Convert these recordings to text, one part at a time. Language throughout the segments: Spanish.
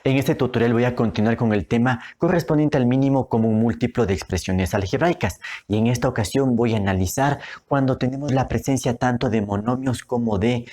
En este tutorial voy a continuar con el tema correspondiente al mínimo común múltiplo de expresiones algebraicas y en esta ocasión voy a analizar cuando tenemos la presencia tanto de monomios como de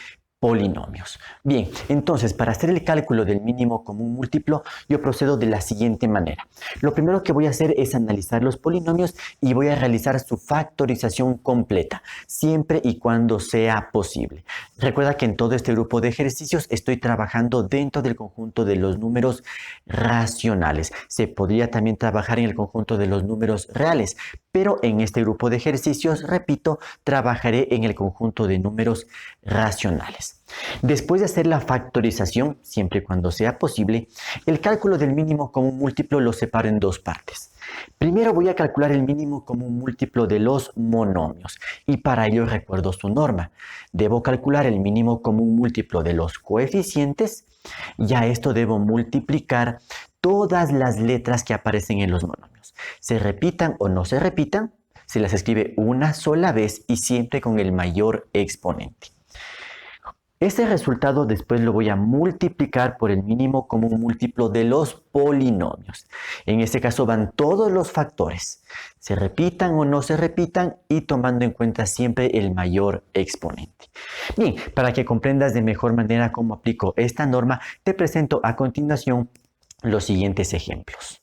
polinomios. Bien, entonces para hacer el cálculo del mínimo común múltiplo yo procedo de la siguiente manera. Lo primero que voy a hacer es analizar los polinomios y voy a realizar su factorización completa, siempre y cuando sea posible. Recuerda que en todo este grupo de ejercicios estoy trabajando dentro del conjunto de los números racionales. Se podría también trabajar en el conjunto de los números reales, pero en este grupo de ejercicios, repito, trabajaré en el conjunto de números racionales. Después de hacer la factorización, siempre y cuando sea posible, el cálculo del mínimo común múltiplo lo separo en dos partes. Primero voy a calcular el mínimo común múltiplo de los monomios y para ello recuerdo su norma. Debo calcular el mínimo común múltiplo de los coeficientes y a esto debo multiplicar todas las letras que aparecen en los monomios. Se repitan o no se repitan, se las escribe una sola vez y siempre con el mayor exponente. Este resultado después lo voy a multiplicar por el mínimo común múltiplo de los polinomios. En este caso van todos los factores, se repitan o no se repitan y tomando en cuenta siempre el mayor exponente. Bien, para que comprendas de mejor manera cómo aplico esta norma, te presento a continuación los siguientes ejemplos.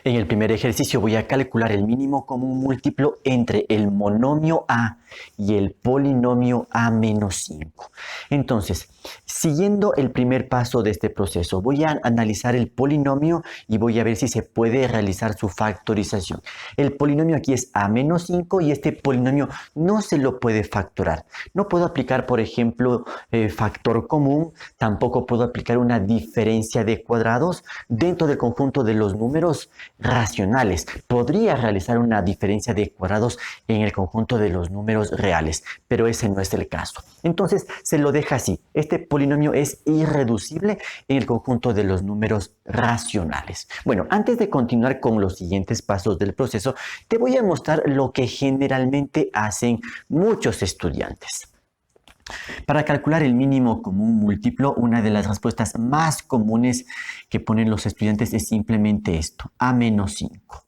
En el primer ejercicio voy a calcular el mínimo común múltiplo entre el monomio A y el polinomio A menos 5. Entonces, siguiendo el primer paso de este proceso, voy a analizar el polinomio y voy a ver si se puede realizar su factorización. El polinomio aquí es A menos 5 y este polinomio no se lo puede factorar. No puedo aplicar, por ejemplo, factor común, tampoco puedo aplicar una diferencia de cuadrados dentro del conjunto de los números racionales. Podría realizar una diferencia de cuadrados en el conjunto de los números reales, pero ese no es el caso. Entonces se lo deja así. Este polinomio es irreducible en el conjunto de los números racionales. Bueno, antes de continuar con los siguientes pasos del proceso, te voy a mostrar lo que generalmente hacen muchos estudiantes. Para calcular el mínimo común múltiplo, una de las respuestas más comunes que ponen los estudiantes es simplemente esto, A menos 5.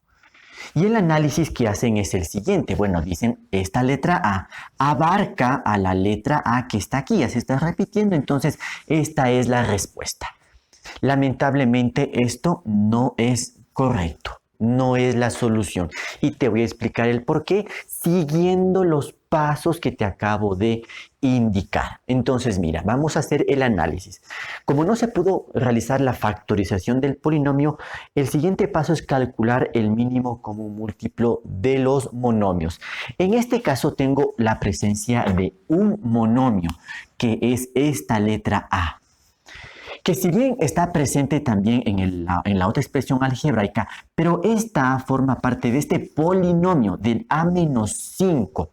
Y el análisis que hacen es el siguiente. Bueno, dicen, esta letra A abarca a la letra A que está aquí, ya se está repitiendo, entonces esta es la respuesta. Lamentablemente esto no es correcto, no es la solución. Y te voy a explicar el por qué siguiendo los pasos que te acabo de indicar. Entonces, mira, vamos a hacer el análisis. Como no se pudo realizar la factorización del polinomio, el siguiente paso es calcular el mínimo común múltiplo de los monomios. En este caso tengo la presencia de un monomio, que es esta letra A, que si bien está presente también en la otra expresión algebraica, pero esta forma parte de este polinomio del A menos 5.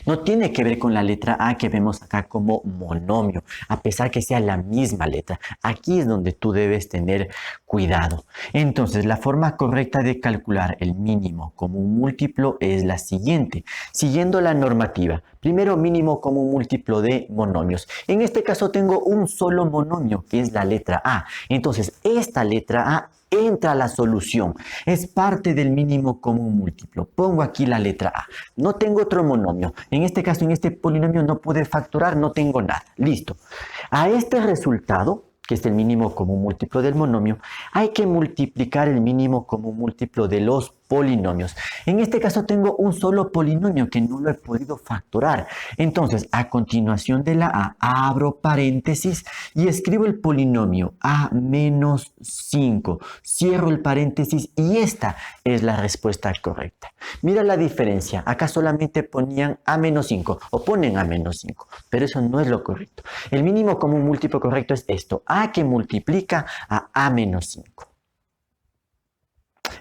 No tiene que ver con la letra A que vemos acá como monomio, a pesar que sea la misma letra. Aquí es donde tú debes tener cuidado. Entonces, la forma correcta de calcular el mínimo común múltiplo es la siguiente, siguiendo la normativa. Primero, mínimo común múltiplo de monomios. En este caso tengo un solo monomio, que es la letra A. Entonces, esta letra A entra a la solución, es parte del mínimo común múltiplo. Pongo aquí la letra A. No tengo otro monomio. En este caso, en este polinomio no pude factorar, no tengo nada. Listo. A este resultado, que es el mínimo común múltiplo del monomio, hay que multiplicar el mínimo común múltiplo de los polinomios. En este caso tengo un solo polinomio que no lo he podido factorar. Entonces, a continuación de la A, abro paréntesis y escribo el polinomio A menos 5. Cierro el paréntesis y esta es la respuesta correcta. Mira la diferencia. Acá solamente ponían A menos 5 o ponen A menos 5, pero eso no es lo correcto. El mínimo común múltiplo correcto es esto, A que multiplica a menos 5.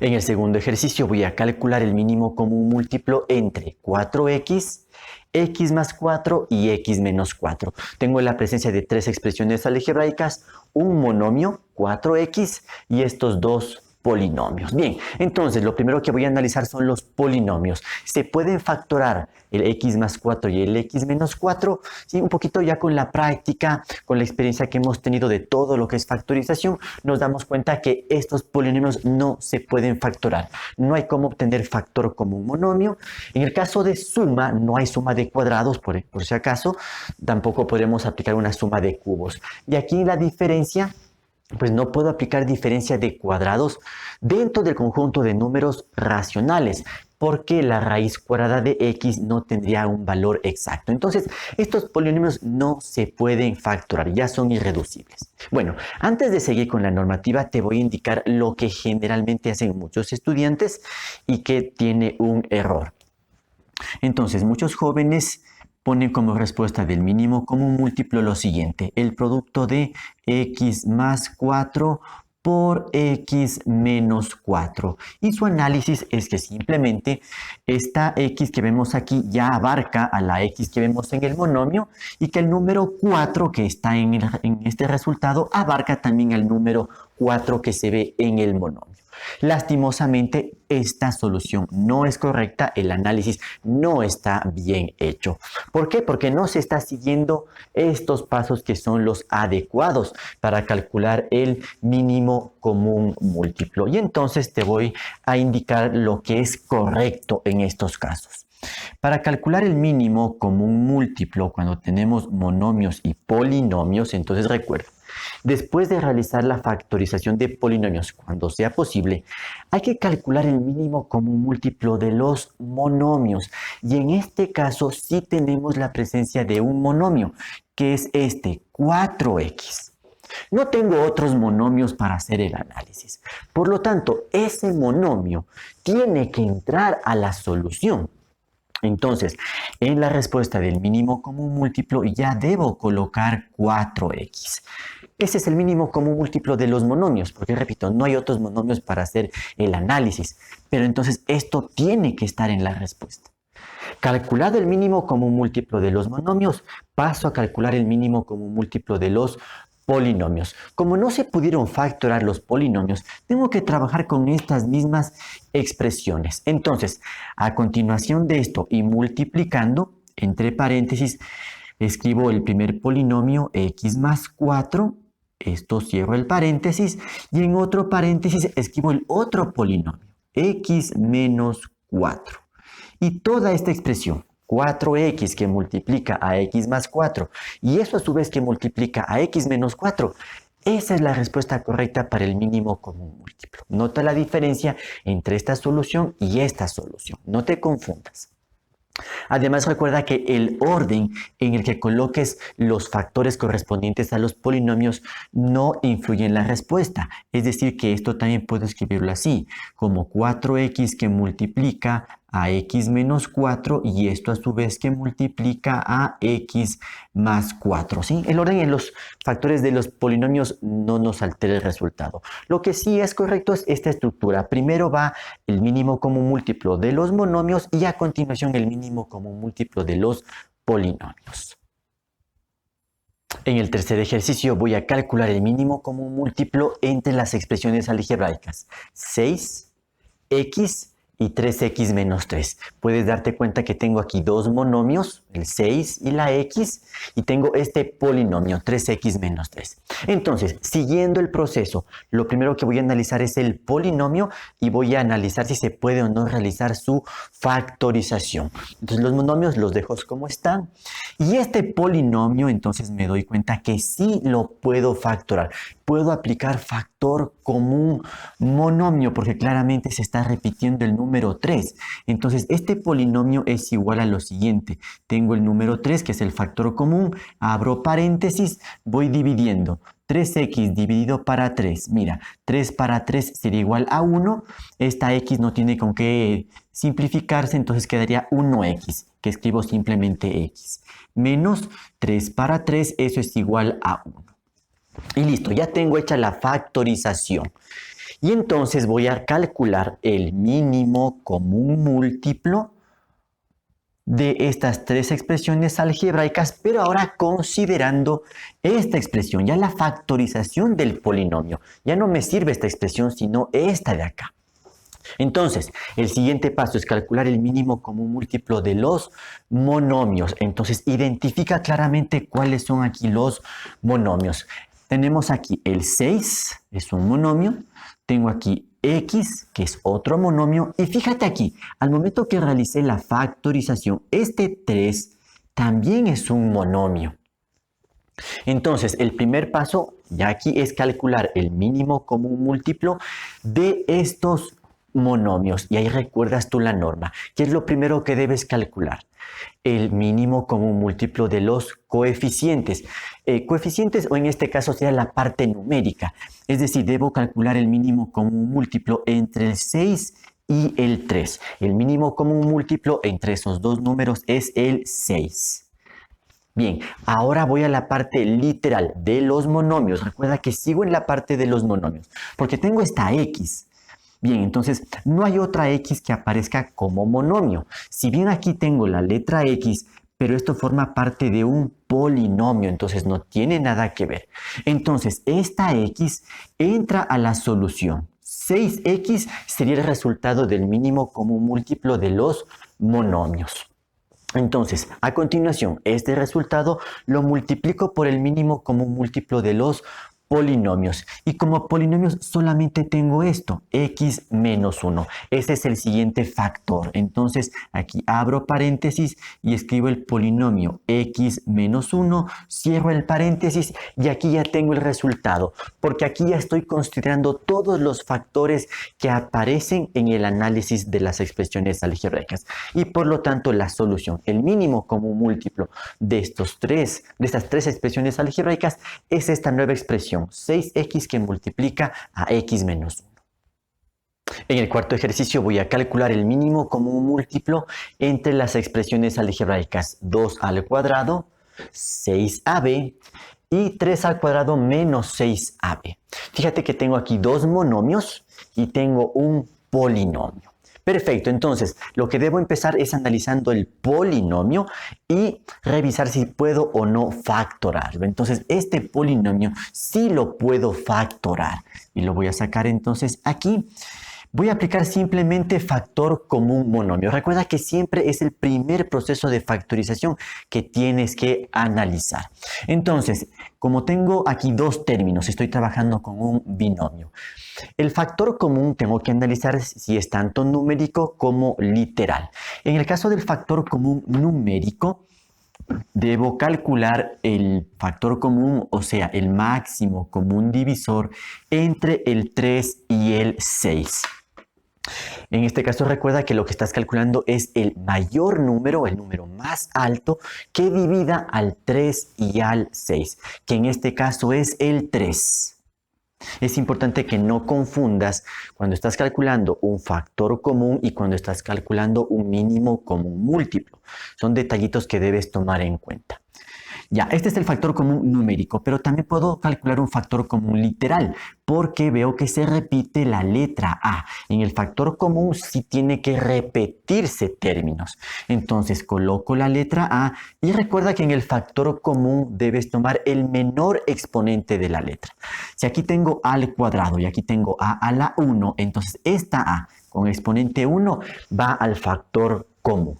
En el segundo ejercicio voy a calcular el mínimo común múltiplo entre 4x, x más 4 y x menos 4. Tengo la presencia de tres expresiones algebraicas, un monomio, 4x, y estos dos polinomios. Bien, entonces lo primero que voy a analizar son los polinomios. ¿Se pueden factorar el x más 4 y el x menos 4? Sí, un poquito ya con la práctica, con la experiencia que hemos tenido de todo lo que es factorización, nos damos cuenta que estos polinomios no se pueden factorar. No hay cómo obtener factor como un monomio. En el caso de suma, no hay suma de cuadrados, por si acaso. Tampoco podemos aplicar una suma de cubos. Y aquí la diferencia, pues no puedo aplicar diferencia de cuadrados dentro del conjunto de números racionales, porque la raíz cuadrada de x no tendría un valor exacto. Entonces, estos polinomios no se pueden factorar, ya son irreducibles. Bueno, antes de seguir con la normativa, te voy a indicar lo que generalmente hacen muchos estudiantes y que tiene un error. Entonces, muchos jóvenes ponen como respuesta del mínimo común múltiplo lo siguiente: el producto de x más 4 por x menos 4. Y su análisis es que simplemente esta x que vemos aquí ya abarca a la x que vemos en el monomio y que el número 4 que está en este resultado abarca también al número 4 que se ve en el monomio. Lastimosamente, esta solución no es correcta, el análisis no está bien hecho. ¿Por qué? Porque no se está siguiendo estos pasos que son los adecuados para calcular el mínimo común múltiplo. Y entonces te voy a indicar lo que es correcto en estos casos. Para calcular el mínimo común múltiplo cuando tenemos monomios y polinomios, entonces recuerda, después de realizar la factorización de polinomios cuando sea posible, hay que calcular el mínimo común múltiplo de los monomios. Y en este caso sí tenemos la presencia de un monomio, que es este, 4x. No tengo otros monomios para hacer el análisis. Por lo tanto, ese monomio tiene que entrar a la solución. Entonces, en la respuesta del mínimo común múltiplo ya debo colocar 4x. Ese es el mínimo común múltiplo de los monomios, porque repito, no hay otros monomios para hacer el análisis. Pero entonces esto tiene que estar en la respuesta. Calculado el mínimo común múltiplo de los monomios, paso a calcular el mínimo común múltiplo de los polinomios. Como no se pudieron factorar los polinomios, tengo que trabajar con estas mismas expresiones. Entonces, a continuación de esto y multiplicando, entre paréntesis, escribo el primer polinomio x más 4, esto cierro el paréntesis, y en otro paréntesis escribo el otro polinomio, x menos 4. Y toda esta expresión, 4x que multiplica a x más 4, y eso a su vez que multiplica a x menos 4, esa es la respuesta correcta para el mínimo común múltiplo. Nota la diferencia entre esta solución y esta solución, no te confundas. Además, recuerda que el orden en el que coloques los factores correspondientes a los polinomios no influye en la respuesta. Es decir, que esto también puedo escribirlo así, como 4x que multiplica a x menos 4 y esto a su vez que multiplica a x más 4. ¿Sí? El orden en los factores de los polinomios no nos altera el resultado. Lo que sí es correcto es esta estructura. Primero va el mínimo común múltiplo de los monomios y a continuación el mínimo común múltiplo de los polinomios. En el tercer ejercicio voy a calcular el mínimo común múltiplo entre las expresiones algebraicas 6x y 3x menos 3. Puedes darte cuenta que tengo aquí dos monomios, el 6 y la x, y tengo este polinomio, 3x menos 3. Entonces, siguiendo el proceso, lo primero que voy a analizar es el polinomio y voy a analizar si se puede o no realizar su factorización. Entonces, los monomios los dejo como están. Y este polinomio, entonces me doy cuenta que sí lo puedo factorar. Puedo aplicar factor común monomio porque claramente se está repitiendo el número 3. Entonces, este polinomio es igual a lo siguiente. Tengo el número 3, que es el factor común, abro paréntesis, voy dividiendo. 3x dividido para 3, mira, 3 para 3 sería igual a 1. Esta x no tiene con qué simplificarse, entonces quedaría 1x, que escribo simplemente x. Menos 3 para 3, eso es igual a 1. Y listo, ya tengo hecha la factorización. Y entonces voy a calcular el mínimo común múltiplo de estas tres expresiones algebraicas, pero ahora considerando esta expresión, ya la factorización del polinomio. Ya no me sirve esta expresión, sino esta de acá. Entonces, el siguiente paso es calcular el mínimo común múltiplo de los monomios. Entonces, identifica claramente cuáles son aquí los monomios. Tenemos aquí el 6, es un monomio. Tengo aquí x, que es otro monomio. Y fíjate aquí, al momento que realicé la factorización, este 3 también es un monomio. Entonces, el primer paso ya aquí es calcular el mínimo común múltiplo de estos monomios. Y ahí recuerdas tú la norma. ¿Qué es lo primero que debes calcular? El mínimo común múltiplo de los coeficientes. Coeficientes, o en este caso sería la parte numérica. Es decir, debo calcular el mínimo común múltiplo entre el 6 y el 3. El mínimo común múltiplo entre esos dos números es el 6. Bien, ahora voy a la parte literal de los monomios. Recuerda que sigo en la parte de los monomios, porque tengo esta x. Bien, entonces no hay otra x que aparezca como monomio. Si bien aquí tengo la letra x, pero esto forma parte de un polinomio, entonces no tiene nada que ver. Entonces, esta x entra a la solución. 6x sería el resultado del mínimo común múltiplo de los monomios. Entonces, a continuación, este resultado lo multiplico por el mínimo común múltiplo de los polinomios. Y como polinomios solamente tengo esto, x menos 1. Ese es el siguiente factor. Entonces, aquí abro paréntesis y escribo el polinomio x menos 1, cierro el paréntesis y aquí ya tengo el resultado, porque aquí ya estoy considerando todos los factores que aparecen en el análisis de las expresiones algebraicas. Y por lo tanto, la solución, el mínimo común múltiplo de estas tres expresiones algebraicas es esta nueva expresión. 6x que multiplica a x menos 1. En el cuarto ejercicio voy a calcular el mínimo común múltiplo entre las expresiones algebraicas 2 al cuadrado, 6ab y 3 al cuadrado menos 6ab. Fíjate que tengo aquí dos monomios y tengo un polinomio. Perfecto, entonces lo que debo empezar es analizando el polinomio y revisar si puedo o no factorarlo. Entonces este polinomio sí lo puedo factorar y lo voy a sacar entonces aquí. Voy a aplicar simplemente factor común monomio. Recuerda que siempre es el primer proceso de factorización que tienes que analizar. Entonces, como tengo aquí dos términos, estoy trabajando con un binomio. El factor común tengo que analizar si es tanto numérico como literal. En el caso del factor común numérico, debo calcular el factor común, o sea, el máximo común divisor entre el 3 y el 6. En este caso recuerda que lo que estás calculando es el mayor número, el número más alto que divida al 3 y al 6, que en este caso es el 3. Es importante que no confundas cuando estás calculando un factor común y cuando estás calculando un mínimo común múltiplo. Son detallitos que debes tomar en cuenta. Ya, este es el factor común numérico, pero también puedo calcular un factor común literal, porque veo que se repite la letra A. En el factor común sí tiene que repetirse términos. Entonces coloco la letra A y recuerda que en el factor común debes tomar el menor exponente de la letra. Si aquí tengo A al cuadrado y aquí tengo A a la 1, entonces esta A con exponente 1 va al factor común.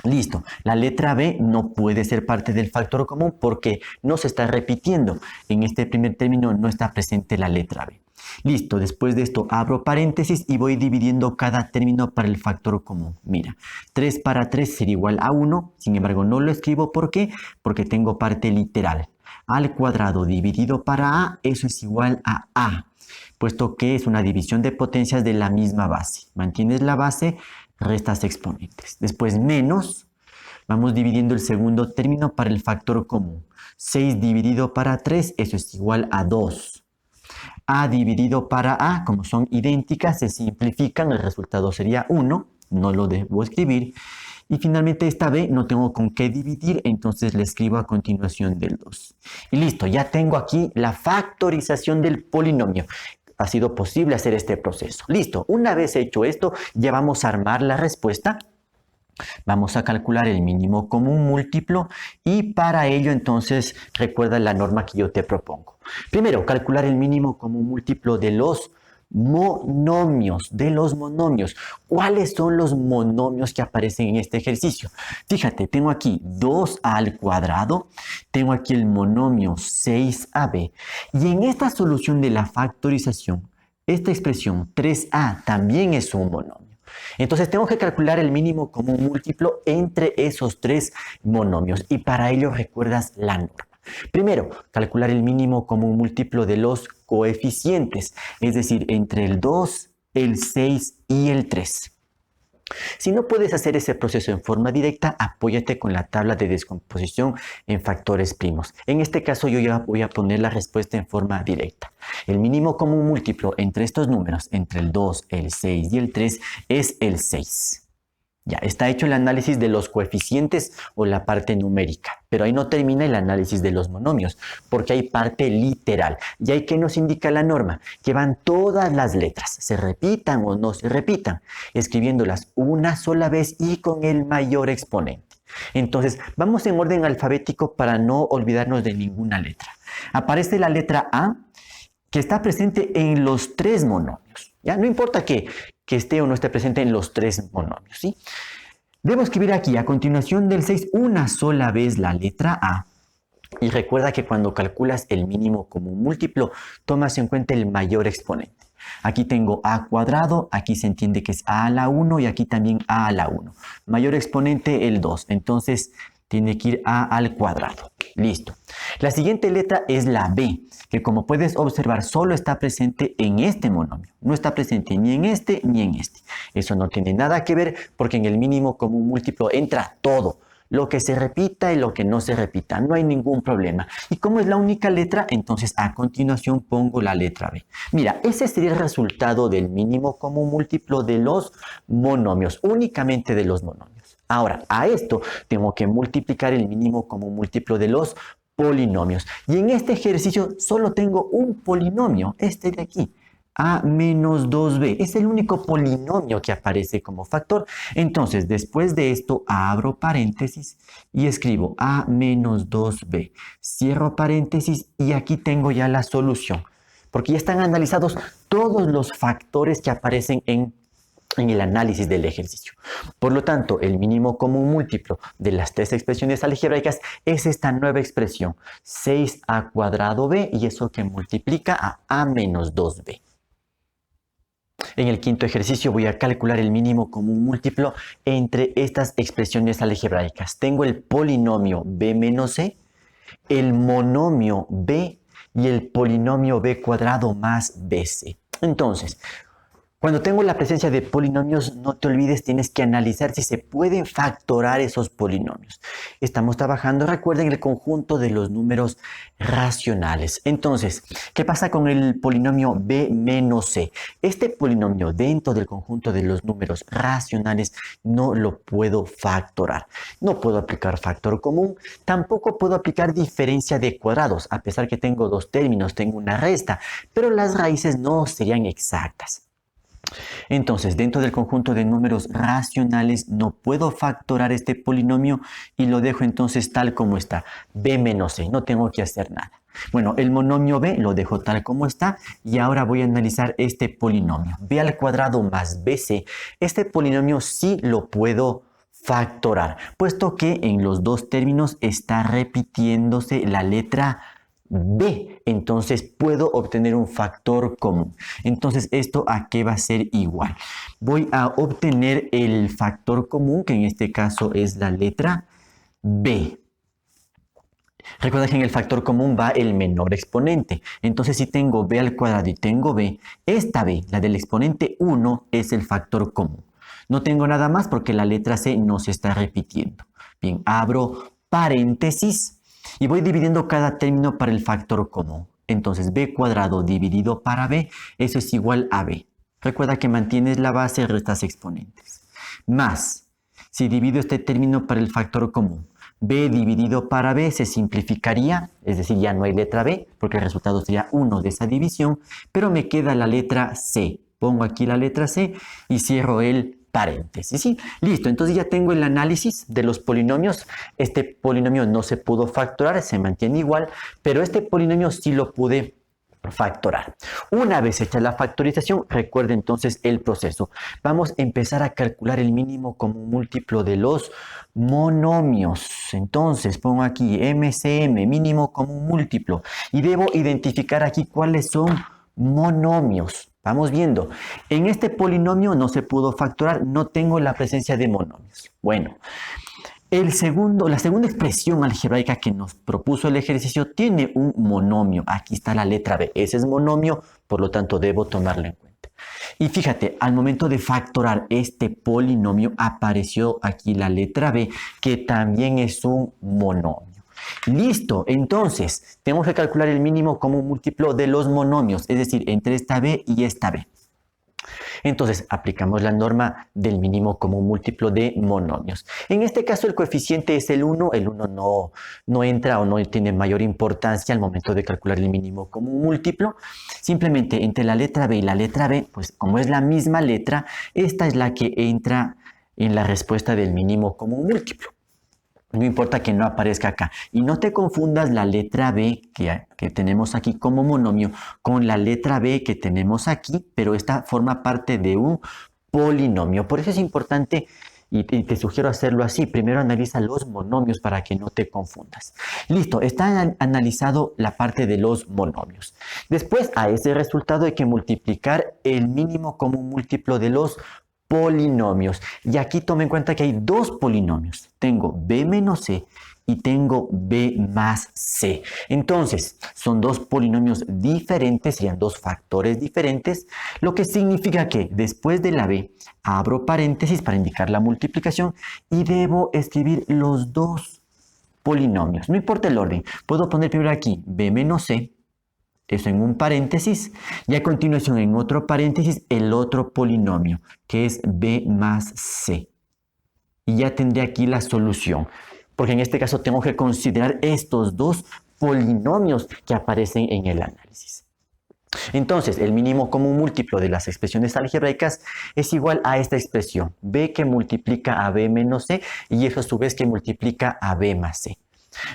Listo, la letra B no puede ser parte del factor común porque no se está repitiendo. En este primer término no está presente la letra B. Listo, después de esto abro paréntesis y voy dividiendo cada término para el factor común. Mira, 3 para 3 sería igual a 1, sin embargo no lo escribo. ¿Por qué? Porque tengo parte literal. A al cuadrado dividido para A, eso es igual a A, puesto que es una división de potencias de la misma base. Mantienes la base, restas exponentes. Después menos, vamos dividiendo el segundo término para el factor común. 6 dividido para 3, eso es igual a 2. A dividido para A, como son idénticas, se simplifican, el resultado sería 1, no lo debo escribir. Y finalmente esta B no tengo con qué dividir, entonces le escribo a continuación del 2. Y listo, ya tengo aquí la factorización del polinomio. Ha sido posible hacer este proceso. Listo, una vez hecho esto, ya vamos a armar la respuesta Vamos a calcular el mínimo común múltiplo y para ello entonces recuerda la norma que yo te propongo. Primero, calcular el mínimo común múltiplo de los monomios, ¿Cuáles son los monomios que aparecen en este ejercicio? Fíjate, tengo aquí 2a al cuadrado, tengo aquí el monomio 6ab y en esta solución de la factorización, esta expresión 3a también es un monomio. Entonces tengo que calcular el mínimo común múltiplo entre esos tres monomios y para ello recuerdas la norma. Primero, calcular el mínimo común múltiplo de los coeficientes, es decir, entre el 2, el 6 y el 3. Si no puedes hacer ese proceso en forma directa, apóyate con la tabla de descomposición en factores primos. En este caso yo ya voy a poner la respuesta en forma directa. El mínimo común múltiplo entre estos números, entre el 2, el 6 y el 3, es el 6. Ya está hecho el análisis de los coeficientes o la parte numérica, pero ahí no termina el análisis de los monomios, porque hay parte literal. Y ahí que nos indica la norma, que van todas las letras, se repitan o no se repitan, escribiéndolas una sola vez y con el mayor exponente. Entonces, vamos en orden alfabético para no olvidarnos de ninguna letra. Aparece la letra A, que está presente en los tres monomios. ¿Ya? No importa que esté o no esté presente en los tres monomios, ¿sí? Debo escribir aquí a continuación del 6 una sola vez la letra A. Y recuerda que cuando calculas el mínimo común múltiplo, tomas en cuenta el mayor exponente. Aquí tengo a cuadrado, aquí se entiende que es a a la 1 y aquí también a a la 1. Mayor exponente el 2, entonces tiene que ir a al cuadrado. Listo. La siguiente letra es la B, que como puedes observar solo está presente en este monomio. No está presente ni en este ni en este. Eso no tiene nada que ver porque en el mínimo común múltiplo entra todo. Lo que se repita y lo que no se repita. No hay ningún problema. Y como es la única letra, entonces a continuación pongo la letra B. Mira, ese sería el resultado del mínimo común múltiplo de los monomios. Únicamente de los monomios. Ahora, a esto tengo que multiplicar el mínimo común múltiplo de los polinomios. Y en este ejercicio solo tengo un polinomio, este de aquí, a menos 2b. Es el único polinomio que aparece como factor. Entonces, después de esto, abro paréntesis y escribo a menos 2b. Cierro paréntesis y aquí tengo ya la solución. Porque ya están analizados todos los factores que aparecen en el análisis del ejercicio. Por lo tanto, el mínimo común múltiplo de las tres expresiones algebraicas es esta nueva expresión, 6a cuadrado b, y eso que multiplica a menos 2b. En el quinto ejercicio voy a calcular el mínimo común múltiplo entre estas expresiones algebraicas. Tengo el polinomio b menos c, el monomio b y el polinomio b cuadrado más bc. Entonces, cuando tengo la presencia de polinomios, no te olvides, tienes que analizar si se pueden factorar esos polinomios. Estamos trabajando, recuerden, el conjunto de los números racionales. Entonces, ¿qué pasa con el polinomio b menos c? Este polinomio dentro del conjunto de los números racionales no lo puedo factorar. No puedo aplicar factor común, tampoco puedo aplicar diferencia de cuadrados, a pesar que tengo dos términos, tengo una resta, pero las raíces no serían exactas. Entonces, dentro del conjunto de números racionales no puedo factorar este polinomio y lo dejo entonces tal como está, b menos c, no tengo que hacer nada. Bueno, el monomio b lo dejo tal como está y ahora voy a analizar este polinomio, b al cuadrado más bc. Este polinomio sí lo puedo factorar, puesto que en los dos términos está repitiéndose la letra b, entonces puedo obtener un factor común. Entonces, ¿esto a qué va a ser igual? Voy a obtener el factor común, que en este caso es la letra b. Recuerda que en el factor común va el menor exponente. Entonces, si tengo b al cuadrado y tengo b, esta b, la del exponente 1, es el factor común. No tengo nada más porque la letra c no se está repitiendo. Bien, abro paréntesis. Y voy dividiendo cada término para el factor común. Entonces, b cuadrado dividido para b, eso es igual a b. Recuerda que mantienes la base, restas exponentes. Más, si divido este término para el factor común, b dividido para b se simplificaría, es decir, ya no hay letra b, porque el resultado sería 1 de esa división, pero me queda la letra c. Pongo aquí la letra c y cierro el paréntesis, ¿sí? Listo, entonces ya tengo el análisis de los polinomios. Este polinomio no se pudo factorar, se mantiene igual, pero este polinomio sí lo pude factorar. Una vez hecha la factorización, recuerde entonces el proceso. Vamos a empezar a calcular el mínimo común múltiplo de los monomios. Entonces pongo aquí MCM, mínimo común múltiplo, y debo identificar aquí cuáles son monomios. Vamos viendo. En este polinomio no se pudo factorar, no tengo la presencia de monomios. Bueno, la segunda expresión algebraica que nos propuso el ejercicio tiene un monomio. Aquí está la letra B. Ese es monomio, por lo tanto debo tomarlo en cuenta. Y fíjate, al momento de factorar este polinomio apareció aquí la letra B, que también es un monomio. Listo, entonces tenemos que calcular el mínimo común múltiplo de los monomios, es decir, entre esta B y esta B. Entonces, aplicamos la norma del mínimo común múltiplo de monomios. En este caso, el coeficiente es el 1. El 1 no entra o no tiene mayor importancia al momento de calcular el mínimo común múltiplo. Simplemente entre la letra B y la letra B, pues como es la misma letra, esta es la que entra en la respuesta del mínimo común múltiplo. No importa que no aparezca acá. Y no te confundas la letra B que tenemos aquí como monomio con la letra B que tenemos aquí, pero esta forma parte de un polinomio. Por eso es importante y te sugiero hacerlo así. Primero analiza los monomios para que no te confundas. Listo, está analizado la parte de los monomios. Después a ese resultado hay que multiplicar el mínimo común múltiplo de los polinomios. Y aquí tome en cuenta que hay dos polinomios. Tengo B menos C y tengo B más C. Entonces, son dos polinomios diferentes, serían dos factores diferentes, lo que significa que después de la B abro paréntesis para indicar la multiplicación y debo escribir los dos polinomios. No importa el orden. Puedo poner primero aquí B menos C, eso en un paréntesis, y a continuación en otro paréntesis el otro polinomio, que es B más C. Y ya tendré aquí la solución, porque en este caso tengo que considerar estos dos polinomios que aparecen en el análisis. Entonces, el mínimo común múltiplo de las expresiones algebraicas es igual a esta expresión, B que multiplica a B menos C, y eso a su vez que multiplica a B más C.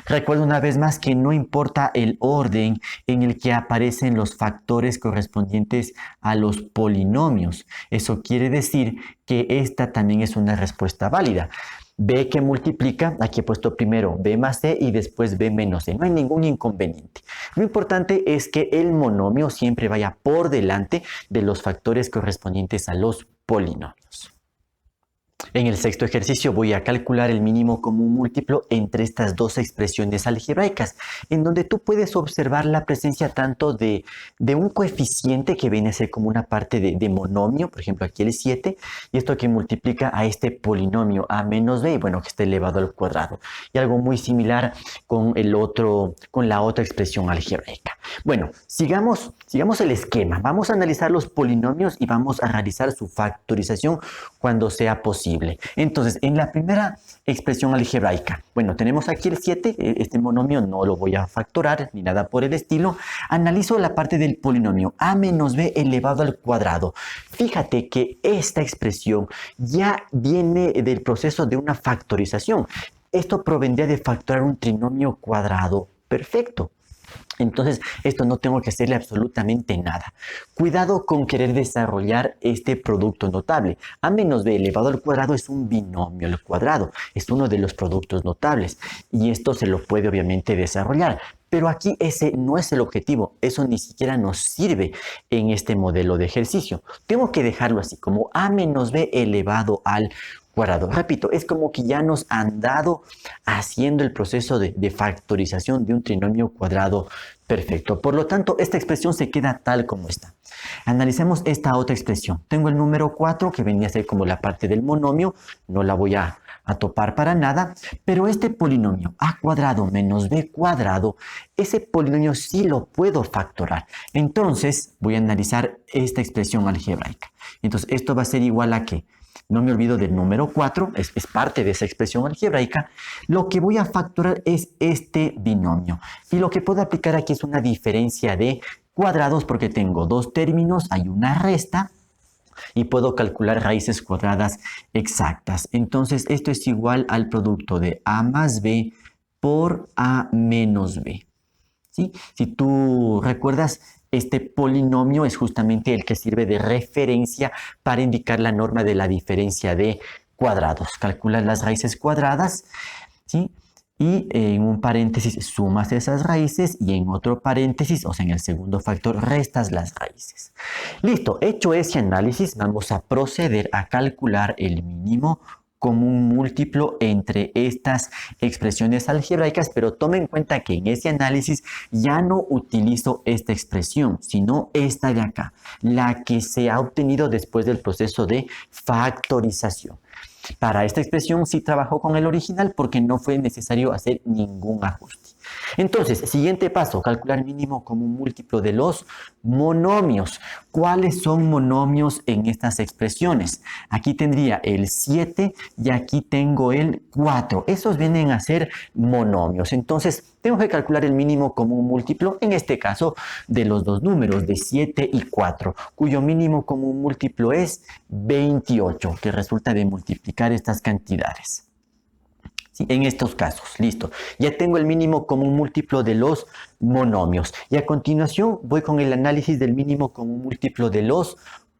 Recuerda una vez más que no importa el orden en el que aparecen los factores correspondientes a los polinomios. Eso quiere decir que esta también es una respuesta válida. B que multiplica, aquí he puesto primero B más C y después B menos C. No hay ningún inconveniente. Lo importante es que el monomio siempre vaya por delante de los factores correspondientes a los polinomios. En el sexto ejercicio voy a calcular el mínimo común múltiplo entre estas dos expresiones algebraicas, en donde tú puedes observar la presencia tanto de un coeficiente que viene a ser como una parte de monomio, por ejemplo aquí el 7, y esto que multiplica a este polinomio a menos b, bueno, que está elevado al cuadrado, y algo muy similar con la otra expresión algebraica. Bueno, sigamos el esquema. Vamos a analizar los polinomios y vamos a realizar su factorización cuando sea posible. Entonces, en la primera expresión algebraica, bueno, tenemos aquí el 7, este monomio no lo voy a factorar ni nada por el estilo. Analizo la parte del polinomio a menos b elevado al cuadrado. Fíjate que esta expresión ya viene del proceso de una factorización. Esto provendría de factorar un trinomio cuadrado perfecto. Entonces, esto no tengo que hacerle absolutamente nada. Cuidado con querer desarrollar este producto notable. A menos b elevado al cuadrado es un binomio al cuadrado. Es uno de los productos notables. Y esto se lo puede obviamente desarrollar. Pero aquí ese no es el objetivo. Eso ni siquiera nos sirve en este modelo de ejercicio. Tengo que dejarlo así, como a menos b elevado al cuadrado. Repito, es como que ya nos han dado haciendo el proceso de factorización de un trinomio cuadrado perfecto. Por lo tanto, esta expresión se queda tal como está. Analicemos esta otra expresión. Tengo el número 4 que venía a ser como la parte del monomio. No la voy a topar para nada. Pero este polinomio a cuadrado menos b cuadrado, ese polinomio sí lo puedo factorar. Entonces, voy a analizar esta expresión algebraica. Entonces, esto va a ser igual a ¿qué? No me olvido del número 4, es parte de esa expresión algebraica. Lo que voy a factorar es este binomio. Y lo que puedo aplicar aquí es una diferencia de cuadrados porque tengo dos términos, hay una resta. y puedo calcular raíces cuadradas exactas. Entonces esto es igual al producto de a más b por a menos b. ¿Sí? Si tú recuerdas, este polinomio es justamente el que sirve de referencia para indicar la norma de la diferencia de cuadrados. Calculas las raíces cuadradas, ¿sí? Y en un paréntesis sumas esas raíces y en otro paréntesis, o sea, en el segundo factor, restas las raíces. Listo, hecho ese análisis, vamos a proceder a calcular el mínimo común múltiplo entre estas expresiones algebraicas, pero tome en cuenta que en ese análisis ya no utilizo esta expresión, sino esta de acá, la que se ha obtenido después del proceso de factorización. Para esta expresión sí trabajó con el original porque no fue necesario hacer ningún ajuste. Entonces, siguiente paso, calcular mínimo común múltiplo de los monomios. ¿Cuáles son monomios en estas expresiones? Aquí tendría el 7 y aquí tengo el 4. Esos vienen a ser monomios. Entonces, tengo que calcular el mínimo común múltiplo, en este caso, de los dos números, de 7 y 4, cuyo mínimo común múltiplo es 28, que resulta de multiplicar estas cantidades. ¿Sí? En estos casos, listo. Ya tengo el mínimo común múltiplo de los monomios. Y a continuación voy con el análisis del mínimo común múltiplo de los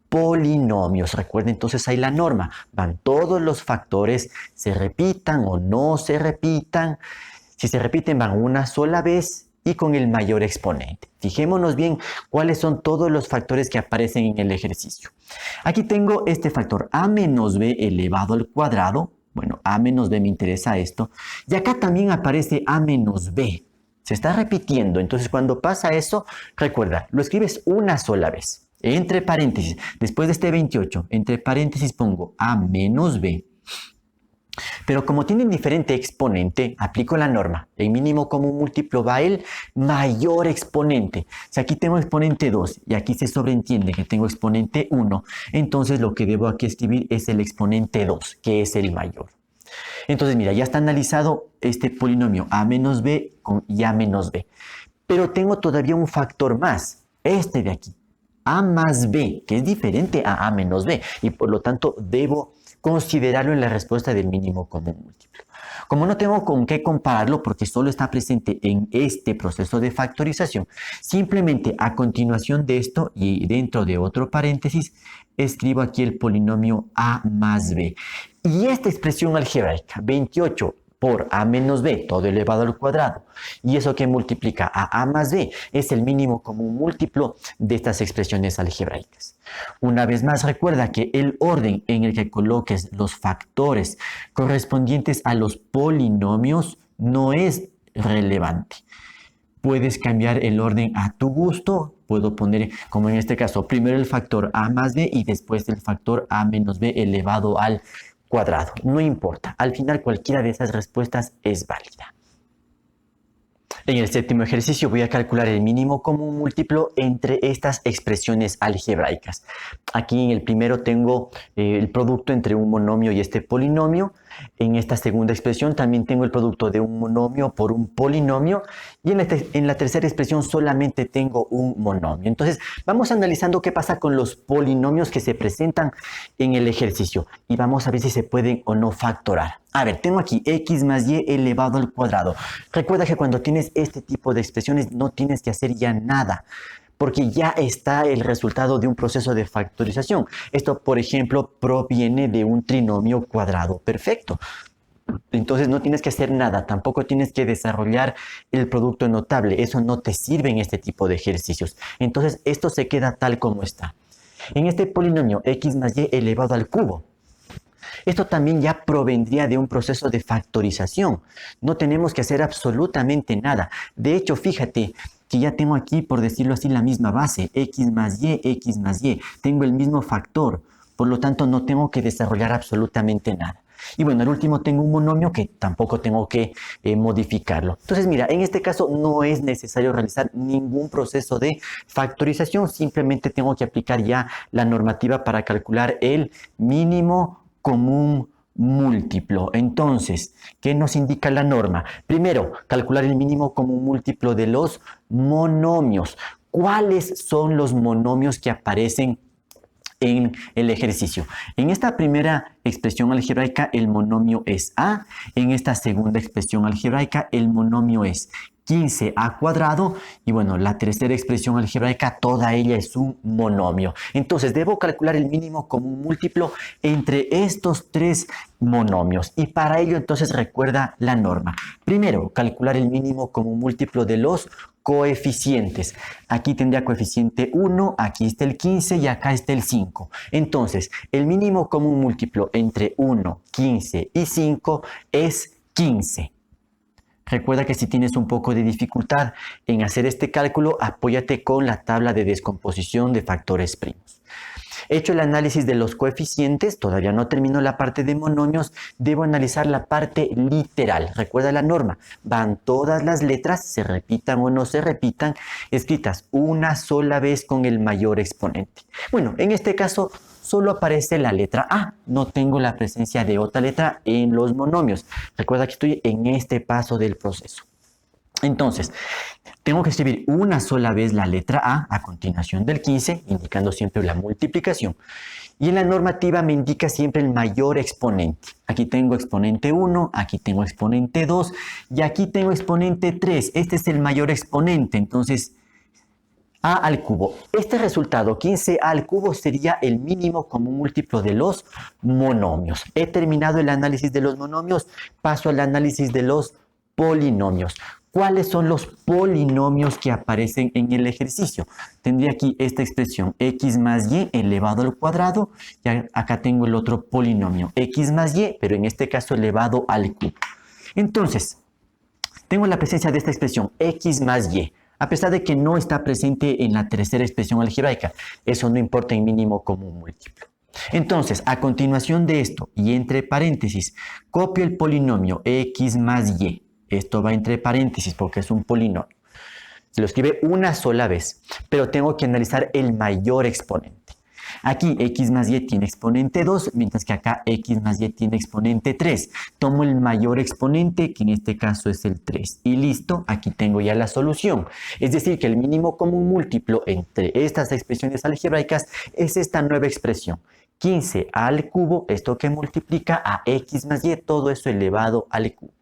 polinomios. Recuerden, entonces hay la norma. Van todos los factores, se repitan o no se repitan. Si se repiten, van una sola vez y con el mayor exponente. Fijémonos bien cuáles son todos los factores que aparecen en el ejercicio. Aquí tengo este factor a menos b elevado al cuadrado. Bueno, a menos b me interesa esto. Y acá también aparece a menos b. Se está repitiendo. Entonces, cuando pasa eso, recuerda, lo escribes una sola vez. Entre paréntesis, después de este 28, entre paréntesis pongo a menos b. Pero como tienen diferente exponente, aplico la norma. El mínimo común múltiplo va el mayor exponente. Si aquí tengo exponente 2 y aquí se sobreentiende que tengo exponente 1, entonces lo que debo aquí escribir es el exponente 2, que es el mayor. Entonces, mira, ya está analizado este polinomio a menos b y a menos b. Pero tengo todavía un factor más, este de aquí, a más b, que es diferente a menos b. Y por lo tanto, debo considerarlo en la respuesta del mínimo común múltiplo. Como no tengo con qué compararlo porque solo está presente en este proceso de factorización, simplemente a continuación de esto y dentro de otro paréntesis, escribo aquí el polinomio a más b. Y esta expresión algebraica, 28 por a menos b, todo elevado al cuadrado, y eso que multiplica a más b, es el mínimo común múltiplo de estas expresiones algebraicas. Una vez más, recuerda que el orden en el que coloques los factores correspondientes a los polinomios no es relevante. Puedes cambiar el orden a tu gusto. Puedo poner, como en este caso, primero el factor a más b y después el factor a menos b elevado al cuadrado. No importa. Al final, cualquiera de esas respuestas es válida. En el séptimo ejercicio voy a calcular el mínimo común múltiplo entre estas expresiones algebraicas. Aquí en el primero tengo el producto entre un monomio y este polinomio. En esta segunda expresión también tengo el producto de un monomio por un polinomio. Y en la tercera expresión solamente tengo un monomio. Entonces vamos analizando qué pasa con los polinomios que se presentan en el ejercicio. Y vamos a ver si se pueden o no factorar. A ver, tengo aquí x más y elevado al cuadrado. Recuerda que cuando tienes este tipo de expresiones no tienes que hacer ya nada, porque ya está el resultado de un proceso de factorización. Esto, por ejemplo, proviene de un trinomio cuadrado perfecto. Entonces no tienes que hacer nada, tampoco tienes que desarrollar el producto notable. Eso no te sirve en este tipo de ejercicios. Entonces esto se queda tal como está. En este polinomio x más y elevado al cubo, esto también ya provendría de un proceso de factorización. No tenemos que hacer absolutamente nada. De hecho, fíjate que ya tengo aquí, por decirlo así, la misma base, x más y, x más y. Tengo el mismo factor, por lo tanto no tengo que desarrollar absolutamente nada. Y bueno, al último tengo un monomio que tampoco tengo que modificarlo. Entonces, mira, en este caso no es necesario realizar ningún proceso de factorización. Simplemente tengo que aplicar ya la normativa para calcular el mínimo común múltiplo. Entonces, ¿qué nos indica la norma? Primero, calcular el mínimo común múltiplo de los monomios. ¿Cuáles son los monomios que aparecen en el ejercicio. En esta primera expresión algebraica el monomio es A, en esta segunda expresión algebraica el monomio es 15a cuadrado y bueno, la tercera expresión algebraica toda ella es un monomio. Entonces debo calcular el mínimo común múltiplo entre estos tres monomios y para ello entonces recuerda la norma. Primero, calcular el mínimo común múltiplo de los coeficientes. Aquí tendría coeficiente 1, aquí está el 15 y acá está el 5. Entonces, el mínimo común múltiplo entre 1, 15 y 5 es 15. Recuerda que si tienes un poco de dificultad en hacer este cálculo, apóyate con la tabla de descomposición de factores primos. Hecho el análisis de los coeficientes, todavía no termino la parte de monomios, debo analizar la parte literal. Recuerda la norma, van todas las letras, se repitan o no se repitan, escritas una sola vez con el mayor exponente. Bueno, en este caso solo aparece la letra A, no tengo la presencia de otra letra en los monomios. Recuerda que estoy en este paso del proceso. Entonces, tengo que escribir una sola vez la letra A continuación del 15, indicando siempre la multiplicación. Y en la normativa me indica siempre el mayor exponente. Aquí tengo exponente 1, aquí tengo exponente 2 y aquí tengo exponente 3. Este es el mayor exponente, entonces A al cubo. Este resultado, 15A al cubo, sería el mínimo común múltiplo de los monomios. He terminado el análisis de los monomios, paso al análisis de los polinomios. ¿Cuáles son los polinomios que aparecen en el ejercicio? Tendría aquí esta expresión x más y elevado al cuadrado y acá tengo el otro polinomio x más y, pero en este caso elevado al cubo. Entonces, tengo la presencia de esta expresión x más y, a pesar de que no está presente en la tercera expresión algebraica. Eso no importa en mínimo común múltiplo. Entonces, a continuación de esto y entre paréntesis, copio el polinomio x más y. Esto va entre paréntesis porque es un polinomio. Se lo escribe una sola vez, pero tengo que analizar el mayor exponente. Aquí x más y tiene exponente 2, mientras que acá x más y tiene exponente 3. Tomo el mayor exponente, que en este caso es el 3. Y listo, aquí tengo ya la solución. Es decir, que el mínimo común múltiplo entre estas expresiones algebraicas es esta nueva expresión. 15 al cubo, esto que multiplica a x más y, todo eso elevado al cubo.